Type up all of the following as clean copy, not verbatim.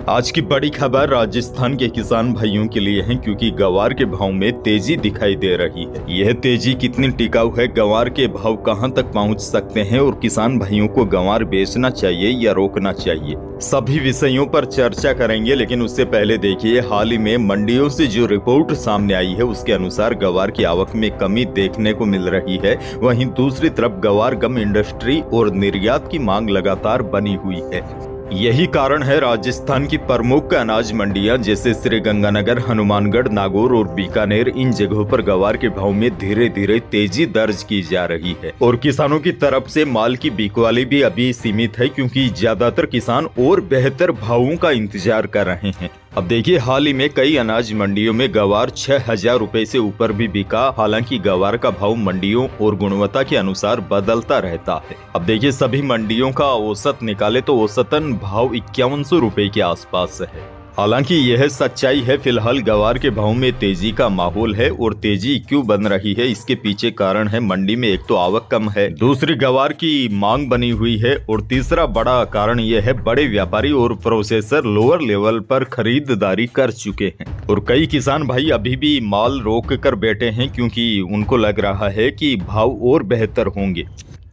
आज की बड़ी खबर राजस्थान के किसान भाइयों के लिए है, क्योंकि गवार के भाव में तेजी दिखाई दे रही है। यह तेजी कितनी टिकाऊ है, गवार के भाव कहां तक पहुंच सकते हैं और किसान भाइयों को गवार बेचना चाहिए या रोकना चाहिए, सभी विषयों पर चर्चा करेंगे। लेकिन उससे पहले देखिए, हाल ही में मंडियों से जो रिपोर्ट सामने आई है उसके अनुसार गवार की आवक में कमी देखने को मिल रही है। वहीं दूसरी तरफ गवार गम इंडस्ट्री और निर्यात की मांग लगातार बनी हुई है। यही कारण है राजस्थान की प्रमुख अनाज मंडियां जैसे श्रीगंगानगर, हनुमानगढ़, नागौर और बीकानेर, इन जगहों पर गवार के भाव में धीरे धीरे तेजी दर्ज की जा रही है। और किसानों की तरफ से माल की बिकवाली भी अभी सीमित है, क्योंकि ज्यादातर किसान और बेहतर भावों का इंतजार कर रहे हैं। अब देखिए, हाल ही में कई अनाज मंडियों में गवार 6,000 रुपए से ऊपर भी बिका। हालांकि गवार का भाव मंडियों और गुणवत्ता के अनुसार बदलता रहता है। अब देखिए, सभी मंडियों का औसत निकाले तो औसतन भाव 5100 रुपए के आसपास है। हालांकि यह सच्चाई है, फिलहाल गवार के भाव में तेजी का माहौल है। और तेजी क्यों बन रही है, इसके पीछे कारण है मंडी में एक तो आवक कम है, दूसरी गवार की मांग बनी हुई है, और तीसरा बड़ा कारण यह है बड़े व्यापारी और प्रोसेसर लोअर लेवल पर खरीदारी कर चुके हैं। और कई किसान भाई अभी भी माल रोक कर बैठे हैं, क्योंकि उनको लग रहा है कि भाव और बेहतर होंगे।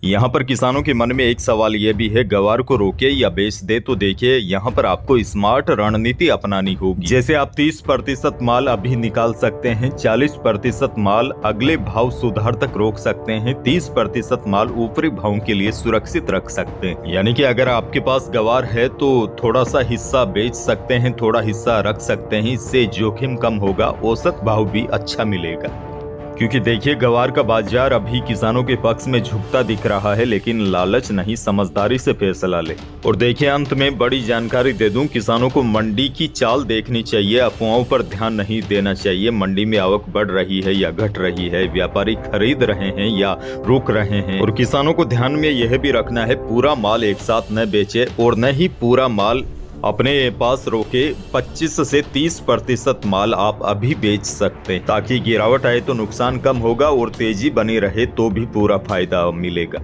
यहाँ पर किसानों के मन में एक सवाल यह भी है, गवार को रोके या बेच दे। तो देखिए, यहाँ पर आपको स्मार्ट रणनीति अपनानी होगी। जैसे आप 30% माल अभी निकाल सकते हैं, 40% माल अगले भाव सुधार तक रोक सकते हैं, 30% माल ऊपरी भाव के लिए सुरक्षित रख सकते हैं। यानी कि अगर आपके पास गवार है तो थोड़ा सा हिस्सा बेच सकते हैं, थोड़ा हिस्सा रख सकते हैं। इससे जोखिम कम होगा, औसत भाव भी अच्छा मिलेगा। क्योंकि देखिए, गवार का बाजार अभी किसानों के पक्ष में झुकता दिख रहा है, लेकिन लालच नहीं, समझदारी से फैसला ले। और देखिए, अंत में बड़ी जानकारी दे दूं, किसानों को मंडी की चाल देखनी चाहिए, अफवाहों पर ध्यान नहीं देना चाहिए। मंडी में आवक बढ़ रही है या घट रही है, व्यापारी खरीद रहे हैं या रुक रहे हैं। और किसानों को ध्यान में यह भी रखना है, पूरा माल एक साथ न बेचे और न ही पूरा माल अपने पास रोके। 25 से 30% माल आप अभी बेच सकते हैं, ताकि गिरावट आए तो नुकसान कम होगा और तेजी बनी रहे तो भी पूरा फायदा मिलेगा।